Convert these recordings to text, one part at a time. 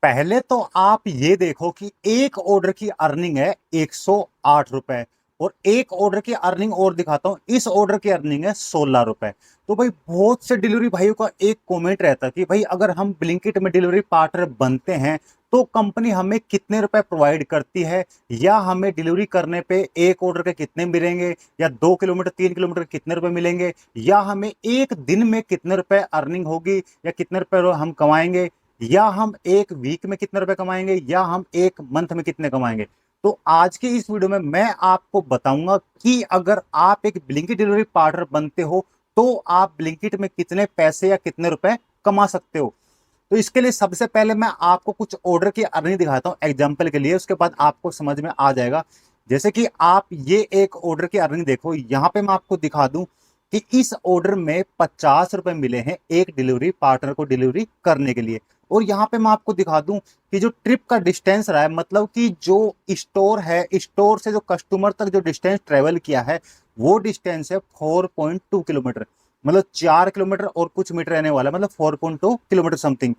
पहले तो आप ये देखो कि एक ऑर्डर की अर्निंग है 108 रुपए। और एक ऑर्डर की अर्निंग और दिखाता हूं, इस ऑर्डर की अर्निंग है 16 रुपए। तो भाई बहुत से डिलीवरी भाइयों का एक कमेंट रहता है कि भाई अगर हम ब्लिंकिट में डिलीवरी पार्टनर बनते हैं तो कंपनी हमें कितने रुपए प्रोवाइड करती है, या हमें डिलीवरी करने पे एक ऑर्डर के कितने मिलेंगे, या 2 किलोमीटर 3 किलोमीटर के कितने रुपए मिलेंगे, या हमें एक दिन में कितने रुपए अर्निंग होगी, या कितने रुपए हम कमाएंगे, या हम एक वीक में कितने रुपए कमाएंगे, या हम एक मंथ में कितने कमाएंगे। तो आज के इस वीडियो में मैं आपको बताऊंगा कि अगर आप एक ब्लिंकिट डिलीवरी पार्टनर बनते हो तो आप ब्लिंकिट में कितने पैसे या कितने रुपए कमा सकते हो। तो इसके लिए सबसे पहले मैं आपको कुछ ऑर्डर की अर्निंग दिखाता हूं एग्जांपल के लिए, उसके बाद आपको समझ में आ जाएगा। जैसे कि आप ये एक ऑर्डर की अर्निंग देखो, यहां पे मैं आपको दिखा दूं कि इस ऑर्डर में 50 रुपए मिले हैं एक डिलीवरी पार्टनर को डिलीवरी करने के लिए। और यहाँ पे मैं आपको दिखा दूं कि जो ट्रिप का डिस्टेंस रहा है, मतलब कि जो स्टोर है, स्टोर से जो कस्टमर तक जो डिस्टेंस ट्रेवल किया है वो डिस्टेंस है 4.2 किलोमीटर। मतलब 4 किलोमीटर और कुछ मीटर रहने वाला है, मतलब 4.2 किलोमीटर समथिंग।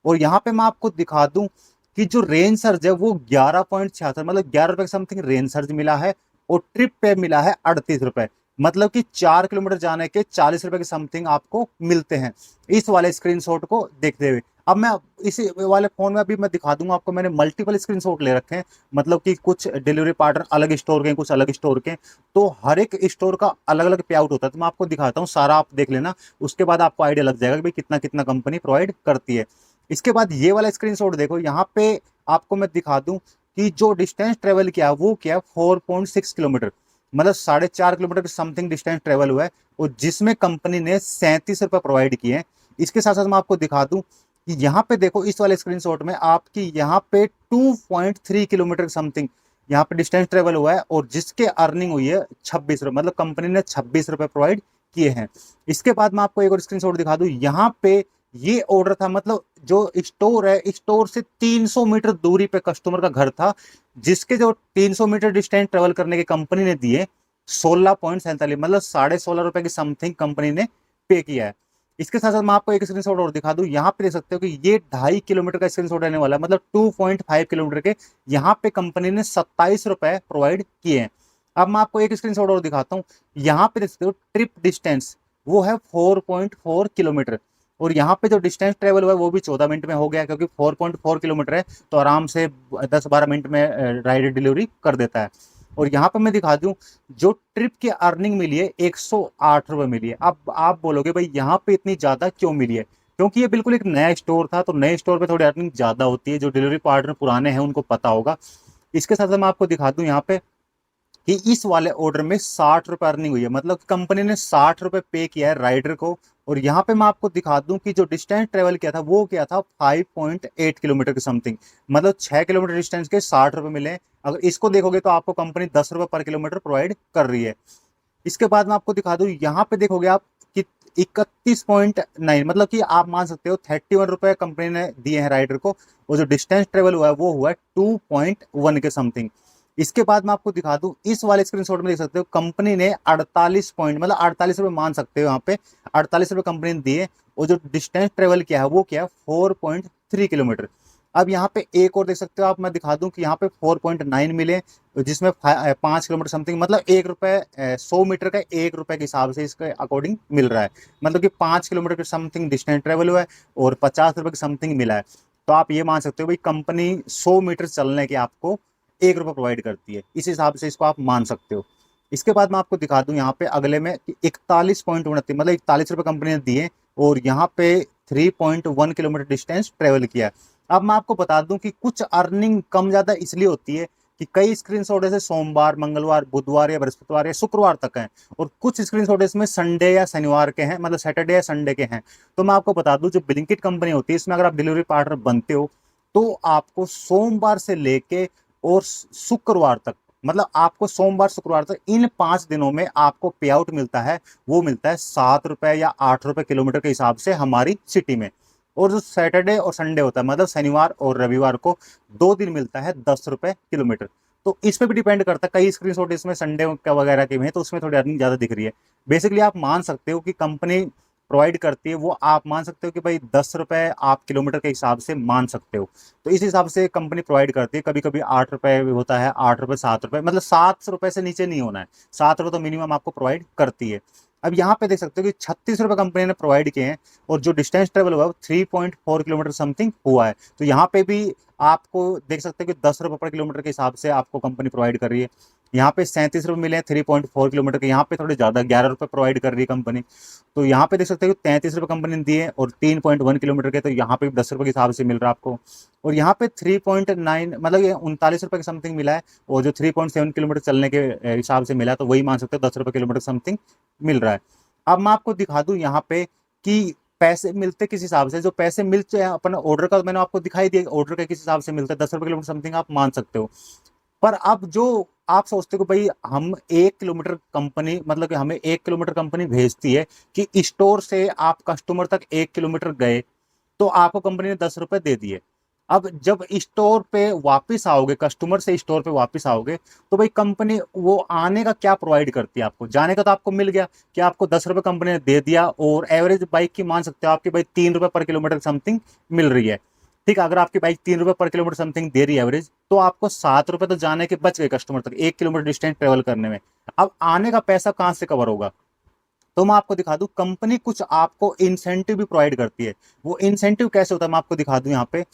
और यहाँ पे मैं आपको दिखा दूं कि जो रेंज सर्ज है वो 11.66, मतलब 11 रुपए समथिंग रेंज सर्ज मिला है। और ट्रिप पे मिला है 38 रुपए, मतलब कि 4 किलोमीटर जाने के 40 रुपए के समथिंग आपको मिलते हैं इस वाले स्क्रीनशॉट को देखते हुए। अब मैं इसी वाले फोन में अभी मैं दिखा दूंगा आपको, मैंने मल्टीपल स्क्रीनशॉट ले रखे हैं, मतलब कि कुछ डिलीवरी पार्टनर अलग स्टोर के हैं, कुछ अलग स्टोर के हैं, तो हर एक स्टोर का अलग अलग पे आउट होता है। तो मैं आपको दिखाता हूँ, सारा आप देख लेना, उसके बाद आपको आइडिया लग जाएगा कि भाई कितना कितना कंपनी प्रोवाइड करती है। इसके बाद ये वाला स्क्रीनशॉट देखो, यहाँ पे आपको मैं दिखा दूं कि जो डिस्टेंस ट्रेवल किया वो क्या 4.6 किलोमीटर, मतलब 4.5 किलोमीटर के समथिंग डिस्टेंस ट्रेवल हुआ है, और जिसमें कंपनी ने 37 रुपए प्रोवाइड किए हैं। इसके साथ साथ मैं आपको दिखा दूं कि यहाँ पे देखो इस वाले स्क्रीनशॉट में आपकी यहाँ पे 2.3 किलोमीटर समथिंग यहाँ पे डिस्टेंस ट्रेवल हुआ है, और जिसके अर्निंग हुई है 26 रुपए, मतलब कंपनी ने 26 रुपए प्रोवाइड किए हैं। इसके बाद मैं आपको एक और स्क्रीनशॉट दिखा दूं, यहाँ पे ये ऑर्डर था, मतलब जो स्टोर है, स्टोर से 300 मीटर दूरी पे कस्टमर का घर था, जिसके जो 300 मीटर डिस्टेंस ट्रेवल करने के कंपनी ने दिए 16.47, मतलब 16.5 रुपए की समथिंग कंपनी ने पे किया है। इसके साथ साथ मैं आपको एक स्क्रीनशॉट और दिखा दूं, यहाँ पे देख सकते हो कि ये 2.5 किलोमीटर का स्क्रीनशॉट रहने वाला है, मतलब 2.5 किलोमीटर के यहाँ पे कंपनी ने 27 रुपए प्रोवाइड किए हैं। अब मैं आपको एक स्क्रीनशॉट और दिखाता हूँ, यहाँ पे देख सकते हो ट्रिप डिस्टेंस वो है 4.4 किलोमीटर, और यहाँ पे जो डिस्टेंस ट्रेवल हुआ है वो भी 14 मिनट में हो गया, क्योंकि 4.4 किलोमीटर है तो आराम से 10-12 मिनट में राइड डिलीवरी कर देता है। और यहाँ पे मैं दिखा दूं, जो ट्रिप की अर्निंग मिली है 108 रुपए मिली है। अब आप बोलोगे भाई यहाँ पे इतनी ज्यादा क्यों मिली है, क्योंकि ये बिल्कुल एक नया स्टोर था, तो नए स्टोर पे थोड़ी अर्निंग ज्यादा होती है, जो डिलीवरी पार्टनर पुराने हैं उनको पता होगा। इसके साथ साथ मैं आपको दिखा दूं यहाँ पे कि इस वाले ऑर्डर में 60 रुपए अर्निंग हुई है, मतलब कंपनी ने 60 रुपए पे किया है राइडर को। और यहाँ पे मैं आपको दिखा दूं कि जो डिस्टेंस ट्रेवल किया था वो क्या था 5.8 किलोमीटर के समथिंग, मतलब 6 किलोमीटर डिस्टेंस के 60 रुपए मिले हैं। अगर इसको देखोगे तो आपको कंपनी 10 रुपए पर किलोमीटर प्रोवाइड कर रही है। इसके बाद मैं आपको दिखा दूं, यहाँ पे देखोगे आप कि 31.9, मतलब कि आप मान सकते हो 31 रुपए कंपनी ने दिए हैं राइडर को, और जो डिस्टेंस ट्रेवल हुआ है वो हुआ है 2.1 के समथिंग। इसके बाद मैं आपको दिखा दूं, इस वाले स्क्रीनशॉट में देख सकते हो कंपनी ने 48 पॉइंट, मतलब 48 रुपए मान सकते हो यहाँ पे, 48 रुपए कंपनी ने दिए, और जो डिस्टेंस ट्रेवल किया है वो क्या है 4.3 किलोमीटर। अब यहाँ पे एक और देख सकते हो आप, मैं दिखा दूं कि यहाँ पे 4.9 मिले, जिसमें 5 किलोमीटर समथिंग, मतलब 1 रुपए 100 मीटर का 1 रुपए के हिसाब से इसके अकॉर्डिंग मिल रहा है, मतलब कि 5 किलोमीटर के समथिंग डिस्टेंस ट्रेवल हुआ है और 50 रुपए के समथिंग मिला है। तो आप ये मान सकते हो भाई कंपनी 100 मीटर चलने के आपको 1 रुपए प्रोवाइड करती है, इस हिसाब से इसको आप मान सकते हो। इसके बाद मैं आपको दिखा दूं यहाँ पे अगले में 41.29, मतलब 41 रुपए कंपनी ने दिए, और यहाँ पे 3.1 किलोमीटर डिस्टेंस ट्रेवल किया। अब मैं आपको बता दूं कि कुछ अर्निंग कम ज्यादा इसलिए होती है कि कई स्क्रीनशॉट ऐसे सोमवार, मंगलवार, बुधवार या बृहस्पतिवार या शुक्रवार तक हैं, और कुछ स्क्रीनशॉट इसमें संडे या शनिवार के हैं, मतलब सैटरडे या संडे के हैं। तो मैं आपको बता दूं, जो ब्लिंकिट कंपनी होती है इसमें अगर आप डिलीवरी पार्टनर बनते हो तो आपको सोमवार से लेके और शुक्रवार तक, मतलब आपको सोमवार शुक्रवार तक इन 5 दिनों में आपको पे आउट मिलता है, वो मिलता है 7 रुपए या 8 रुपए किलोमीटर के हिसाब से हमारी सिटी में। और जो सैटरडे और संडे होता है, मतलब शनिवार और रविवार को 2 दिन मिलता है 10 रुपए किलोमीटर। तो इस पे भी डिपेंड करता है, कई स्क्रीनशॉट इसमें संडे का वगैरह के भी हैं तो उसमें थोड़ी अर्निंग ज्यादा दिख रही है। बेसिकली आप मान सकते हो कि कंपनी प्रोवाइड करती है वो आप मान सकते हो कि भाई 10 रुपए आप किलोमीटर के हिसाब से मान सकते हो। तो इस हिसाब से कंपनी प्रोवाइड करती है। कभी कभी 8 रुपए भी होता है, 8 रुपए, 7 रुपए, मतलब 7 रुपए से नीचे नहीं होना है। 7 रुपए तो मिनिमम आपको प्रोवाइड करती है। अब यहाँ पे देख सकते हो कि 36 रुपए कंपनी ने प्रोवाइड किए हैं और जो डिस्टेंस ट्रेवल हुआ है वो 3.4 किलोमीटर समथिंग हुआ है। तो यहाँ पे भी आपको देख सकते हो कि 10 रुपए पर किलोमीटर के हिसाब से आपको कंपनी प्रोवाइड कर रही है। यहाँ पे 37 रुपए मिले हैं 3.4 किलोमीटर के, यहाँ पे थोड़े ज्यादा 11 रुपए प्रोवाइड कर रही है कंपनी। तो यहाँ पे देख सकते हो कि 33 रुपए कंपनी ने दिए और 3.1 किलोमीटर के, तो यहाँ पे 10 रुपए के हिसाब से मिल रहा है आपको। और यहाँ पे 3.9 मतलब ये 39 रुपए के समथिंग मिला है, और जो 3.7 किलोमीटर चलने के हिसाब से मिला है, तो वही मान सकते हो 10 रुपए किलोमीटर समथिंग मिल रहा है। अब मैं आपको दिखा दूं यहाँ पे कि पैसे मिलते किस हिसाब से। जो पैसे मिलते हैं अपन ऑर्डर का, तो मैंने आपको दिखाई दिया ऑर्डर का किस हिसाब से मिलता है, 10 रुपए किलोमीटर समथिंग आप मान सकते हो। पर अब जो आप सोचते हो कि भाई हम 1 किलोमीटर कंपनी, मतलब कि हमें 1 किलोमीटर कंपनी भेजती है कि स्टोर से आप कस्टमर तक 1 किलोमीटर गए, तो आपको कंपनी ने 10 रुपए दे दिए। अब जब स्टोर पे वापस आओगे, कस्टमर से स्टोर पे वापस आओगे, तो भाई कंपनी वो आने का क्या प्रोवाइड करती है आपको। जाने का तो आपको मिल गया कि आपको 10 रुपए कंपनी ने दे दिया, और एवरेज बाइक की मान सकते हो आपकी भाई 3 रुपए पर किलोमीटर समथिंग मिल रही है। ठीक है, अगर आपकी बाइक 3 रुपए पर किलोमीटर समथिंग दे रही है एवरेज, तो आपको 7 रुपए तो जाने के बच गए कस्टमर तक 1 किलोमीटर डिस्टेंस ट्रेवल करने में। अब आने का पैसा कहाँ से कवर होगा। तो मैं आपको दिखा दूं, कंपनी कुछ आपको इंसेंटिव भी प्रोवाइड करती है। वो इंसेंटिव कैसे होता है मैं आपको दिखा दूं यहाँ पे।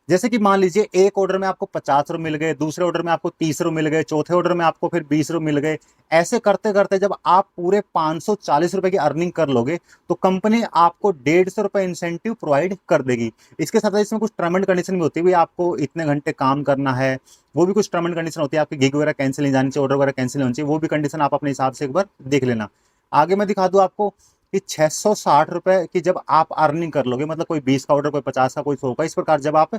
जैसे कि मान लीजिए एक ऑर्डर में आपको 50 रुपए मिल गए, दूसरे ऑर्डर में आपको 30 रुपए मिल गए, चौथे ऑर्डर में आपको फिर 20 रुपए मिल गए। ऐसे करते करते जब आप पूरे 540 रुपए की अर्निंग कर लोगे, तो कंपनी आपको 150 रुपए इंसेंटिव प्रोवाइड कर देगी। इसके साथ इसमें कुछ टर्म एंड कंडीशन भी होती है, भाई आपको इतने घंटे काम करना है, वो भी कुछ टर्म एंड कंडीशन होती है। आपकी गिग वगैरह कैंसिल नहीं जानी चाहिए, ऑर्डर वगैरह कैंसिल नहीं होनी चाहिए, वो भी कंडीशन आप अपने हिसाब से एक बार देख लेना। आगे मैं दिखा दूं आपको कि 660 रुपए की जब आप अर्निंग कर लोगे, मतलब कोई 20 का ऑर्डर, कोई 50 का, कोई 100 का, इस प्रकार जब आप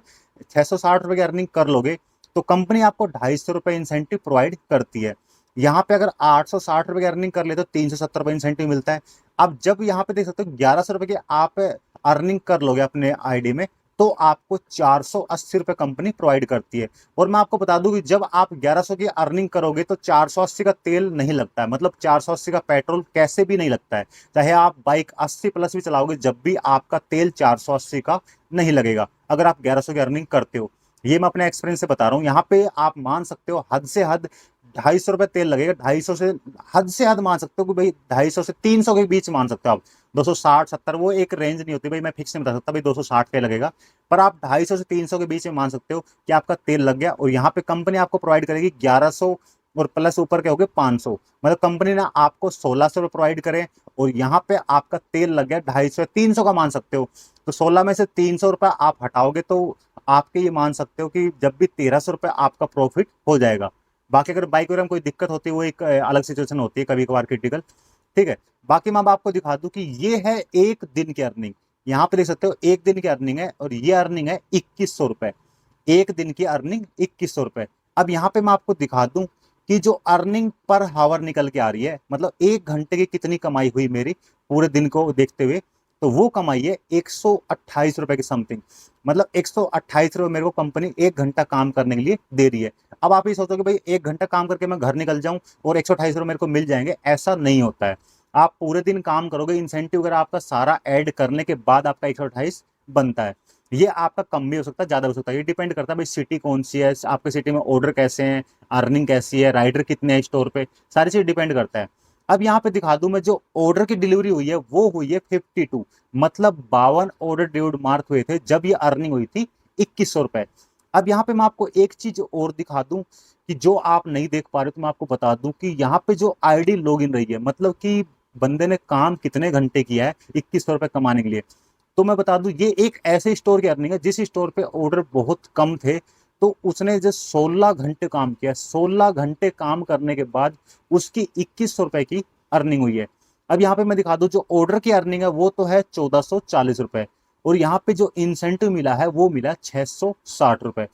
660 रुपए की अर्निंग कर लोगे, तो कंपनी आपको 250 रुपए इंसेंटिव प्रोवाइड करती है। यहाँ पे अगर 860 रुपए की अर्निंग कर ले तो 370 रुपए इंसेंटिव मिलता है। अब जब यहाँ पे देख सकते हो 1100 रुपए की आप अर्निंग कर लोगे अपने आईडी में, तो आपको 480 रुपए कंपनी प्रोवाइड करती है। और मैं आपको बता दूं कि जब आप 1100 की अर्निंग करोगे, तो 480 का तेल नहीं लगता है, मतलब 480 का पेट्रोल कैसे भी नहीं लगता है। चाहे आप बाइक 80 प्लस भी चलाओगे, जब भी आपका तेल 480 का नहीं लगेगा, अगर आप 1100 की अर्निंग करते हो। ये मैं अपने एक्सपीरियंस से बता रहा हूँ। यहाँ पे आप मान सकते हो हद से हद 250 रुपए तेल लगेगा। 250 से हद से हद मान सकते हो कि भाई 250 से 300 के बीच मान सकते हो आप। 260-70 वो एक रेंज नहीं होती भाई, मैं फिक्स नहीं बता सकता भाई 260 का लगेगा। पर आप 250 से 300 के बीच में मान सकते हो कि आपका तेल लग गया। और यहाँ पे कंपनी आपको प्रोवाइड करेगी 1100, और प्लस ऊपर के हो गए 500, मतलब कंपनी ने आपको 1600 रुपये प्रोवाइड करें, और यहाँ पे आपका तेल लग गया 250 300 का मान सकते हो। तो 16 में से 300 रुपये आप हटाओगे, तो आपके ये मान सकते हो कि जब भी 1300 रुपये आपका प्रॉफिट हो जाएगा। बाकी अगर बाइक वगैरह में कोई दिक्कत होती है, वो एक अलग सिचुएशन होती है कभी कभार क्रिटिकल। ठीक है, बाकी मैं अब आपको दिखा दूं कि ये है एक दिन की अर्निंग। यहाँ पे देख सकते हो एक दिन की अर्निंग है, और ये अर्निंग है 2100 रुपए। एक दिन की अर्निंग 2100 रुपए। अब यहाँ पे मैं आपको दिखा दूं कि जो अर्निंग पर हावर निकल के आ रही है, मतलब 1 घंटे की कितनी कमाई हुई मेरी पूरे दिन को देखते हुए, तो वो कमाई है 128 रुपए की समथिंग। मतलब 128 रुपए मेरे को कंपनी 1 घंटा काम करने के लिए दे रही है। अब आप ये सोचो कि भाई 1 घंटा काम करके मैं घर निकल जाऊं और 128 रुपए मेरे को मिल जाएंगे, ऐसा नहीं होता है। आप पूरे दिन काम करोगे, इंसेंटिव वगैरह आपका सारा ऐड करने के बाद आपका 128 बनता है। ये आपका कम भी हो सकता है, ज्यादा हो सकता है, ये डिपेंड करता है भाई सिटी कौन सी है, आपके सिटी में ऑर्डर कैसे हैं, अर्निंग कैसी है, राइडर कितने हैं स्टोर पे, सारी चीज डिपेंड करता है। अब यहाँ पे दिखा दूं मैं, जो ऑर्डर की डिलीवरी हुई है वो हुई है 52, मतलब 52 ऑर्डर डिलीवर्ड मार्क हुए थे जब ये अर्निंग हुई थी 2100 रुपए। अब यहाँ पे मैं आपको एक चीज और दिखा दूं कि जो आप नहीं देख पा रहे, तो मैं आपको बता दूं कि यहाँ पे जो आईडी लॉगिन रही है, मतलब कि बंदे ने काम कितने घंटे किया है 2100 रुपए कमाने के लिए। तो मैं बता दूं, ये एक ऐसे स्टोर की अर्निंग है जिस स्टोर पे ऑर्डर बहुत कम थे, तो उसने जो 16 घंटे काम किया, 16 घंटे काम करने के बाद उसकी 2100 रुपए की अर्निंग हुई है। अब यहाँ पे मैं दिखा दूं, जो ऑर्डर की अर्निंग है वो तो है 1440 रुपए, और यहाँ पे जो इंसेंटिव मिला है वो मिला 660 रुपए।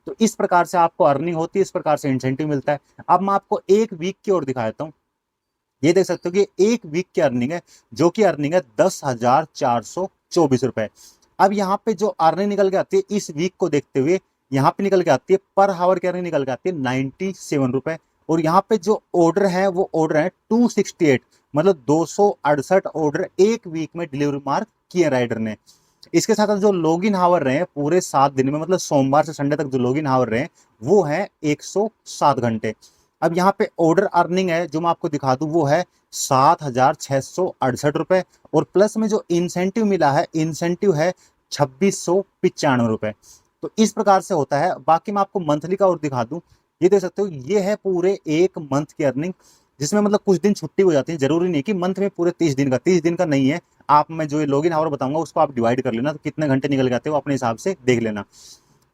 तो इस प्रकार से आपको अर्निंग होती है, इस प्रकार से इंसेंटिव मिलता है। अब मैं आपको एक वीक की ओर दिखाता हूँ। ये देख सकते हो कि एक वीक की अर्निंग है, जो कि अर्निंग है 10,424 रुपए। अब यहाँ पे जो अर्निंग निकल के आती है इस वीक को देखते हुए, यहाँ पे निकल के आती है पर हावर की अर्निंग निकल के आती है 97 रुपए। और यहाँ पे जो ऑर्डर है वो ऑर्डर है 268, मतलब 268 ऑर्डर एक वीक में डिलीवरी मार्क किए राइडर ने। इसके साथ साथ जो लॉगिन आवर रहे पूरे 7 दिन में, मतलब सोमवार से संडे तक जो लॉगिन आवर रहे वो है 107 घंटे। अब यहाँ पे ऑर्डर अर्निंग है जो मैं आपको दिखा दूं वो है 7,668 रुपए, और प्लस में जो इंसेंटिव मिला है, इंसेंटिव है 2,695 रुपए। तो इस प्रकार से होता है। बाकी मैं आपको मंथली का और दिखा दूं, ये देख सकते हो, ये है पूरे एक मंथ की अर्निंग, जिसमें मतलब कुछ दिन छुट्टी हो जाती है। जरूरी नहीं कि मंथ में पूरे 30 दिन का नहीं है। आप, मैं जो ये लॉगिन आवर बताऊंगा उसको आप डिवाइड कर लेना, तो कितने घंटे निकल जाते हो अपने हिसाब से देख लेना।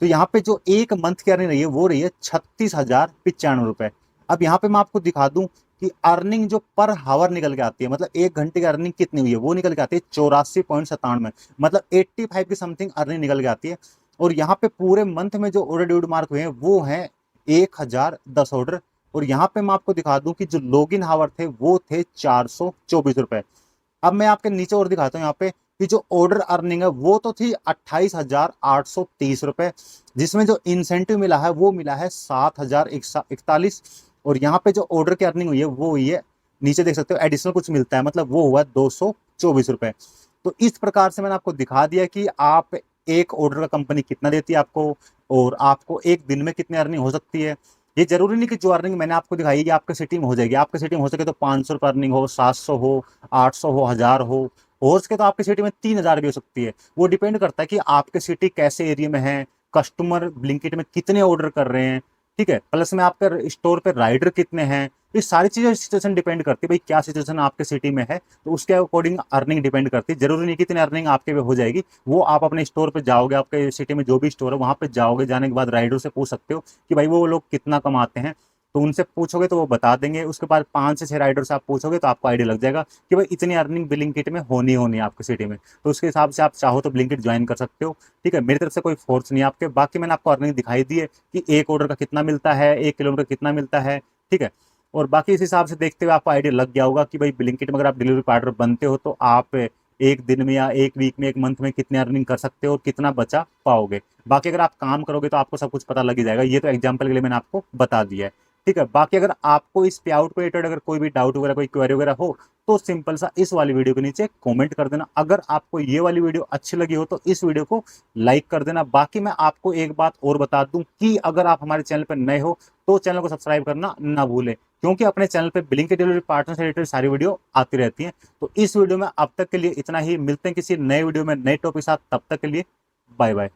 तो यहाँ पे जो एक मंथ की अर्निंग रही है वो रही है 36,095 रुपए। अब यहाँ पे मैं आपको दिखा दूं कि अर्निंग जो पर हावर निकल के आती है, मतलब एक घंटे की अर्निंग कितनी हुई है, वो निकल के आती है 84.97, मतलब 85 की समथिंग अर्निंग निकल के आती है। और यहाँ पे पूरे मंथ में जो ऑर्डर ड्यूड मार्क हुए हैं वो हैं 1,010 ऑर्डर। और यहाँ पे मैं आपको दिखा दूं कि जो लॉगिन हावर थे वो थे 424 रुपए। अब मैं आपके नीचे और दिखाता हूँ यहाँ पे कि जो ऑर्डर अर्निंग है वो तो थी 28,830 रुपए, जिसमें जो इंसेंटिव मिला है वो मिला है 7,041। और यहाँ पे जो ऑर्डर की अर्निंग हुई है वो हुई है, नीचे देख सकते हो एडिशनल कुछ मिलता है, मतलब वो हुआ 224 रुपए। तो इस प्रकार से मैंने आपको दिखा दिया कि आप एक ऑर्डर का कंपनी कितना देती है आपको, और आपको एक दिन में कितनी अर्निंग हो सकती है। ये जरूरी नहीं कि जो अर्निंग मैंने आपको दिखाई है आपके सिटी में हो जाएगी। आपके सिटी में हो सके तो 500 रुपये अर्निंग हो, 700 हो, 800 हो, 1000 हो सके तो आपकी सिटी में 3000 भी हो सकती है। वो डिपेंड करता है कि आपके सिटी कैसे एरिया में है, कस्टमर ब्लिंकिट में कितने ऑर्डर कर रहे हैं, ठीक है, प्लस में आपके स्टोर पे राइडर कितने हैं। ये सारी चीजें सिचुएशन डिपेंड करती है, भाई क्या सिचुएशन आपके सिटी में है, तो उसके अकॉर्डिंग अर्निंग डिपेंड करती है। जरूरी नहीं कि इतनी अर्निंग आपके पे हो जाएगी। वो आप अपने स्टोर पे जाओगे, आपके सिटी में जो भी स्टोर है वहां पे जाओगे, जाने के बाद राइडर से पूछ सकते हो कि भाई वो लोग कितना कमाते हैं, तो उनसे पूछोगे तो वो बता देंगे। उसके बाद 5 से 6 राइडर से आप पूछोगे तो आपको आइडिया लग जाएगा कि भाई इतनी अर्निंग ब्लिंकिट में होनी है आपकी सिटी में। तो उसके हिसाब से आप चाहो तो ब्लिंकिट ज्वाइन कर सकते हो, ठीक है। मेरी तरफ से कोई फोर्स नहीं है आपके। बाकी मैंने आपको अर्निंग दिखाई दी है कि एक ऑर्डर का कितना मिलता है, 1 किलोमीटर कितना मिलता है, ठीक है। और बाकी इस हिसाब से देखते हुए आपको आइडिया लग गया होगा कि भाई ब्लिंकिट में अगर आप डिलीवरी पार्टनर बनते हो तो आप एक दिन में या एक वीक में, एक मंथ में कितनी अर्निंग कर सकते हो और कितना बचा पाओगे। बाकी अगर आप काम करोगे तो आपको सब कुछ पता लग ही जाएगा। ये तो एग्जाम्पल के लिए मैंने आपको बता दिया है, ठीक है। बाकी अगर आपको इस पे आउट को रिलेटेड अगर कोई भी डाउट वगैरह, कोई क्वेरी वगैरह हो तो सिंपल सा इस वाली वीडियो के नीचे कमेंट कर देना। अगर आपको ये वाली वीडियो अच्छी लगी हो तो इस वीडियो को लाइक कर देना। बाकी मैं आपको एक बात और बता दूं कि अगर आप हमारे चैनल पर नए हो तो चैनल को सब्सक्राइब करना ना भूलें, क्योंकि अपने चैनल पे ब्लिंकिट डिलीवरी पार्टनर से रिलेटेड सारी वीडियो आती रहती हैं। तो इस वीडियो में अब तक के लिए इतना ही। मिलते हैं किसी नए वीडियो में नए टॉपिक के साथ, तब तक के लिए बाय बाय।